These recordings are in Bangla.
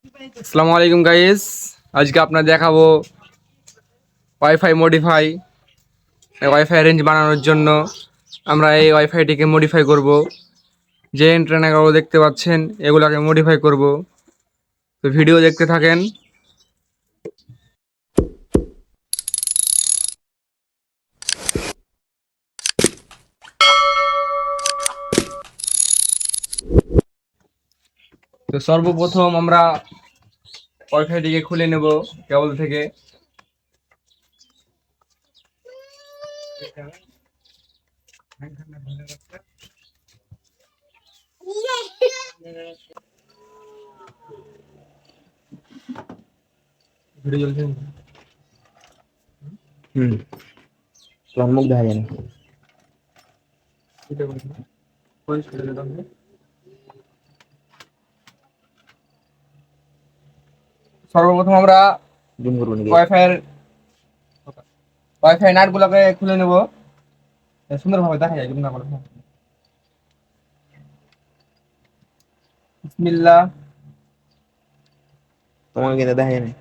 আসসালামু আলাইকুম গাইস, আজকে আপনার দেখাবো ওয়াইফাই মডিফাই। ওয়াইফাই রেঞ্জ বানানোর জন্য আমরা এই ওয়াইফাইটিকে মডিফাই করব। যে এন্টেনাগুলো দেখতে পাচ্ছেন এগুলাকে মডিফাই করব। তো ভিডিও দেখতে থাকেন। তো সর্বপ্রথম আমরা ওয়াইফাইটিকে খুলে নেব কেবল থেকে। ভিডিও চলছে। তোমার মুখ দেখা যায় না। সর্বপ্রথম আমরা জুম করবো নাকি? ওয়াইফাই নাটগুলোকে খুলে নেব। সুন্দরভাবে দেখা যায় না করে। বিসমিল্লাহ। তোমাকে কিন্তু দেখা যায় না।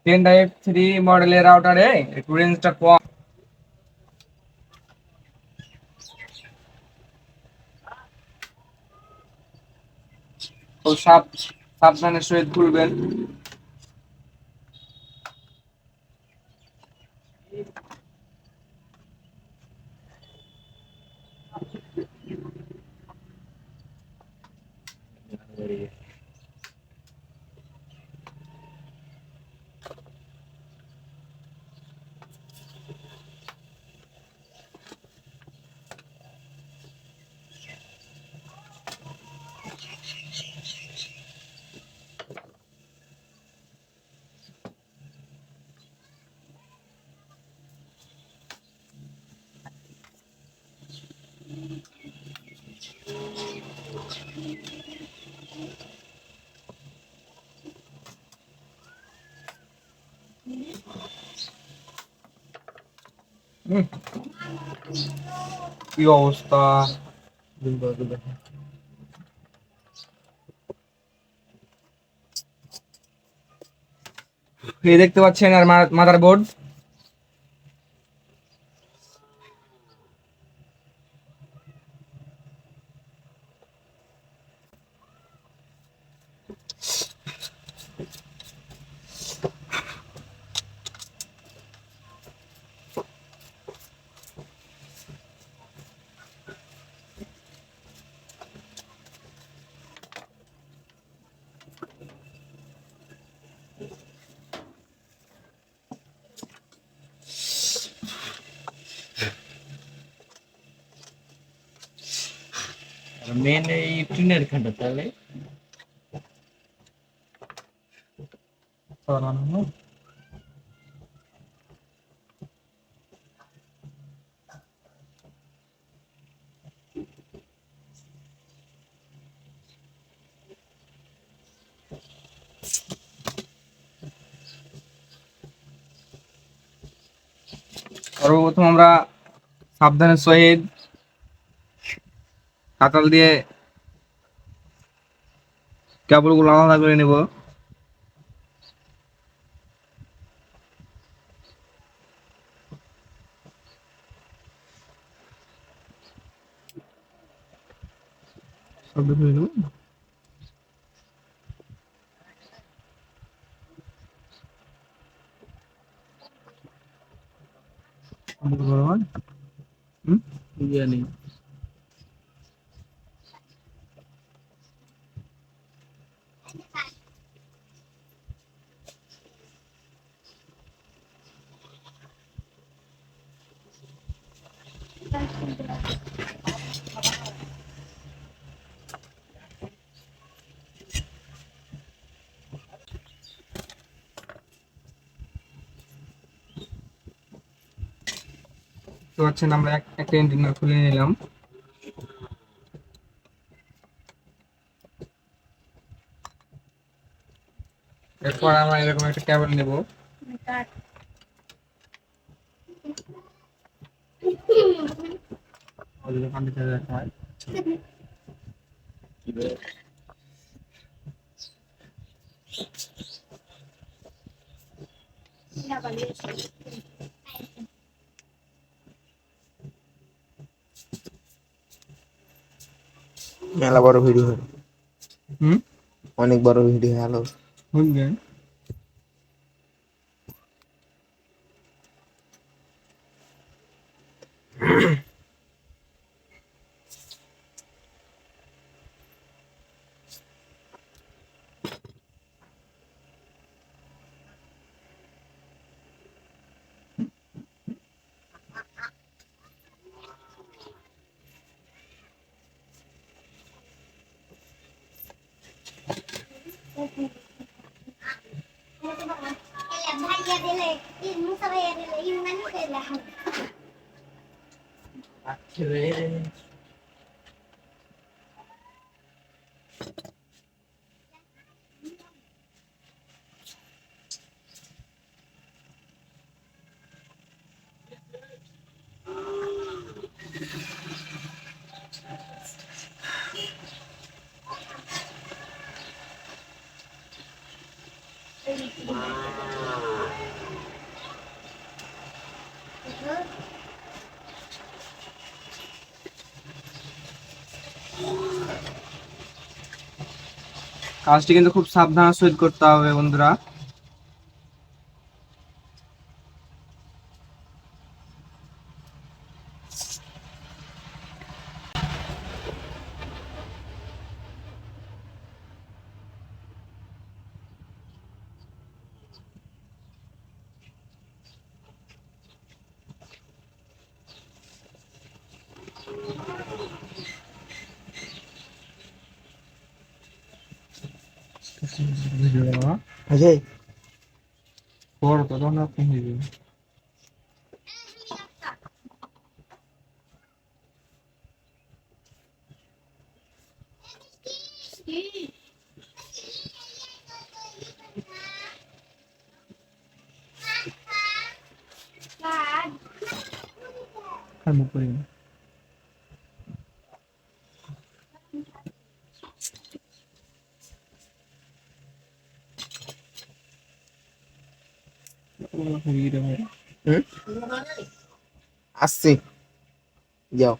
টেন টাইপ 3 মডেলের রাউটারে একটু রেঞ্জটা কম। তো সাবধানের সহিত খুলবেন। কি অবস্থা! এই দেখতে পাচ্ছেন আর মাদারবোর্ড। মেন এই টিনের খানটা তাহলে সর্বপ্রথম আমরা সাবধানের সহিত হাতাল দিয়ে কেবলগুলো আলাদা করে নেব। শব্দ শুনে নেব। জানি তো পাচ্ছেন আমরা একটা এন্টেনা খুলে নিলাম। এরপর আমরা এরকম একটা কেবল নেব। ওদের কানে চার্জার হয় মেলা বড় ভিডিও হয়, হুম অনেক বড় ভিডিও হলো। বুঝলেন ভাইয়া দিলে মুসা ভাইয়া দিলে ইমান দিলে কাজটি কিন্তু খুব সাবধানের সহিত করতে হবে বন্ধুরা। আছে বড় তো তখন আপনি হয়ে যাবে। খাবো করি না। আসছি, যাও।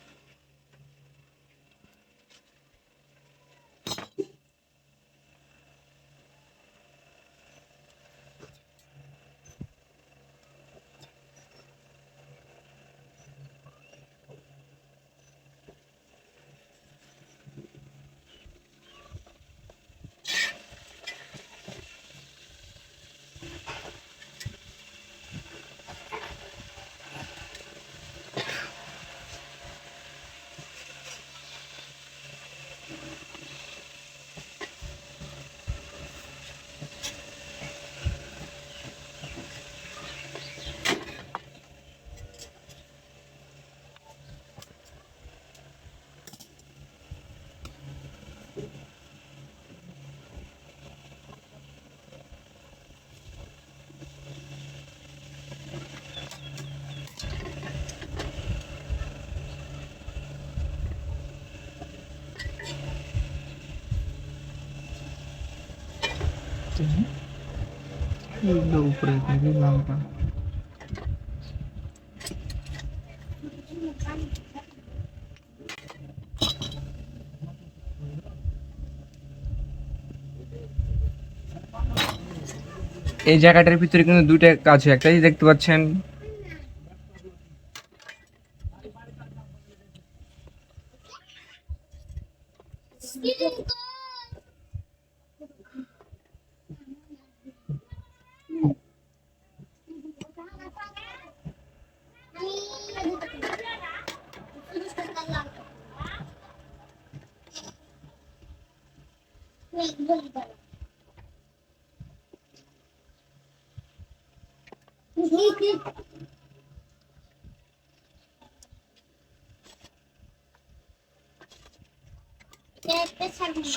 উপরে থেকে লঙ্কা এই জায়গাটার ভিতরে কিন্তু দুইটা কাজ হয়, একটাই দেখতে পাচ্ছেন।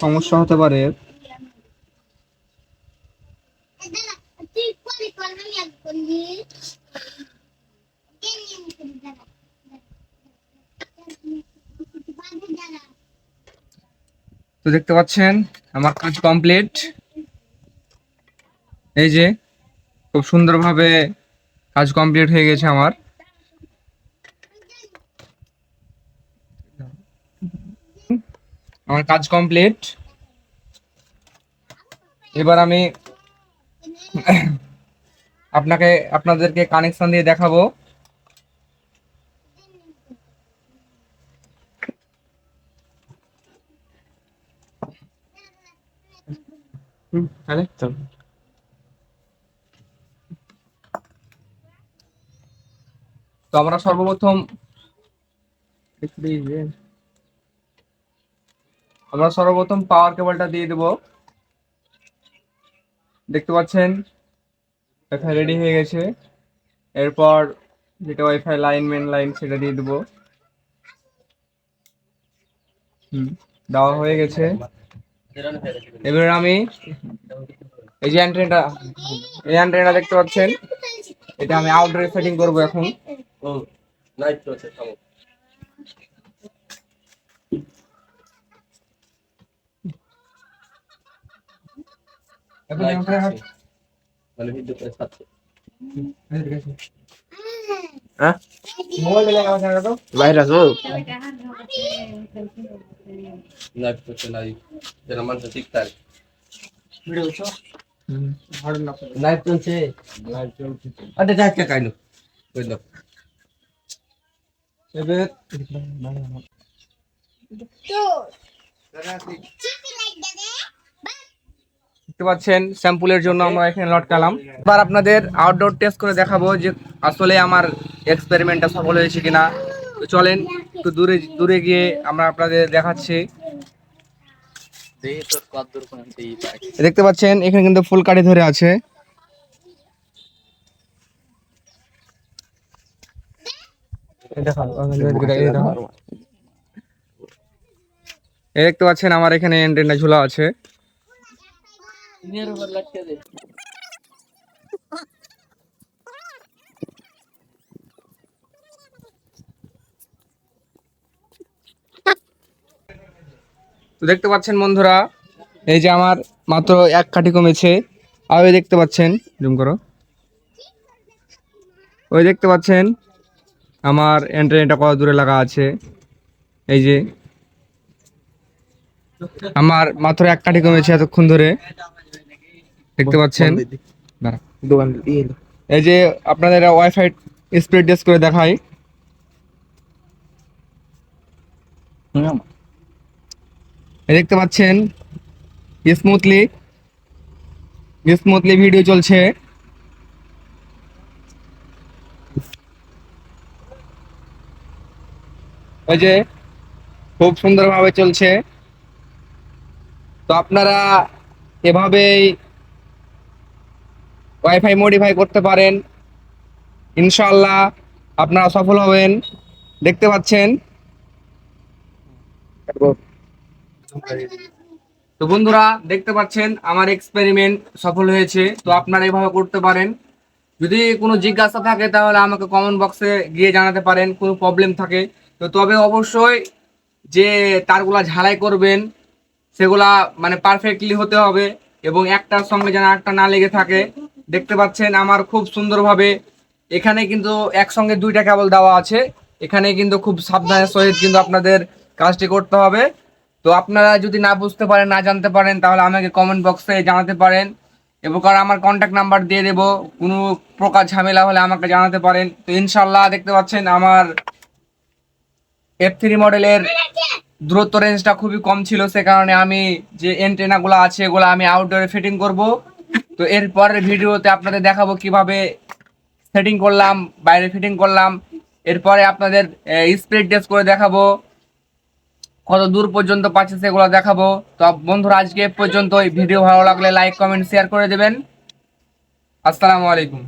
সমস্যা হতে পারে। তো দেখতে পাচ্ছেন আমার কাজ কমপ্লিট। এই যে খুব সুন্দরভাবে কাজ কমপ্লিট হয়ে গেছে আমার। আমার কাজ কমপ্লিট। এবার আমি আপনাদেরকে কানেকশন দিয়ে দেখাবো। তাহলে চল। তো আমরা সর্বপ্রথম পাওয়ার কেবলটা দিয়ে দেবো। দেখতে পাচ্ছেন ওয়াইফাই রেডি হয়ে গেছে। এরপর যেটা ওয়াইফাই লাইন, মেন লাইন, সেটা দিয়ে দেবো। দেওয়া হয়ে গেছে। এবার আমি এই যে অ্যান্টেনাটা দেখতে পাচ্ছেন, এটা আমি আউটডোরে সেটিং করবো এখন। হ্যাঁ মোবাইল লাগা বাইরে আসো। লাইভ চলছে আরে যাক কে কাইলো কইলো এবার দেখতে পাচ্ছেন স্যাম্পলের জন্য আমরা এখানে লটকালাম। এবার আপনাদের আউটডোর টেস্ট করে দেখাবো যে আসলে আমার এক্সপেরিমেন্টটা সফল হয়েছে কিনা। তো চলেন একটু দূরে দূরে গিয়ে আমরা আপনাদের দেখাচ্ছি। দেখতে পাচ্ছেন এখানে কিন্তু ফুল কাঠি ধরে আছে। দেখতে পাচ্ছেন আমার এখানে এন্টেনা ঝুলা আছে। তো দেখতে পাচ্ছেন বন্ধুরা, এই যে আমার মাত্র এক কাঠি কমেছে। আর ওই দেখতে পাচ্ছেন, জুম করো, ওই দেখতে পাচ্ছেন আমার অ্যান্টেনাটা কত দূরে লাগা আছে। এই যে আমার মাত্র এক কাঠি কমেছে এতক্ষণ ধরে, দেখতে পাচ্ছেন। দোকান দিয়ে এলো। এই যে আপনাদের ওয়াইফাই স্পিড টেস্ট করে দেখাই। এই দেখতে পাচ্ছেন স্মুথলি ভিডিও চলছে। ওই যে খুব সুন্দরভাবে চলছে। তো আপনারা এভাবেই ওয়াইফাই মডিফাই করতে পারেন, ইনশাআল্লাহ আপনারা সফল হবেন। দেখতে পাচ্ছেন। তো বন্ধুরা দেখতে পাচ্ছেন আমার এক্সপেরিমেন্ট সফল হয়েছে। তো আপনারা এভাবে করতে পারেন। যদি কোনো জিজ্ঞাসা থাকে তাহলে আমাকে কমেন্ট বক্সে গিয়ে জানাতে পারেন, কোনো প্রবলেম থাকে তো। তবে অবশ্যই যে তারগুলা ঝালাই করবেন সেগুলা মানে পারফেক্টলি হতে হবে, এবং একটার সঙ্গে যেন একটা না লেগে থাকে। দেখতে পাচ্ছেন আমার খুব সুন্দরভাবে এখানে কিন্তু একসঙ্গে দুইটা কেবল দেওয়া আছে। এখানে কিন্তু খুব সাবধানের সহিত কিন্তু আপনাদের কাজটি করতে হবে। তো আপনারা যদি না বুঝতে পারেন, না জানতে পারেন, তাহলে আমাকে কমেন্ট বক্সে জানাতে পারেন, এবং আমার কন্ট্যাক্ট নাম্বার দিয়ে দেবো। কোনো প্রকার ঝামেলা হলে আমাকে জানাতে পারেন। তো ইনশাল্লাহ দেখতে পাচ্ছেন আমার F3 মডেলের দূরত্ব রেঞ্জটা খুবই কম ছিল, সে কারণে আমি যে এন্টেনাগুলো আছে এগুলো আমি আউটডোরে ফিটিং করব। তো এরপরের ভিডিওতে আপনাদের দেখাবো কিভাবে সেটিং করলাম, বাইরে ফিটিং করলাম। এরপরে আপনাদের স্পিড টেস্ট করে দেখাবো, কত দূর পর্যন্ত পাচ্ছে সেগুলো দেখাবো। তো বন্ধুরা আজকে এ পর্যন্ত। ভিডিও ভালো লাগলে লাইক, কমেন্ট, শেয়ার করে দেবেন। আসসালামু আলাইকুম।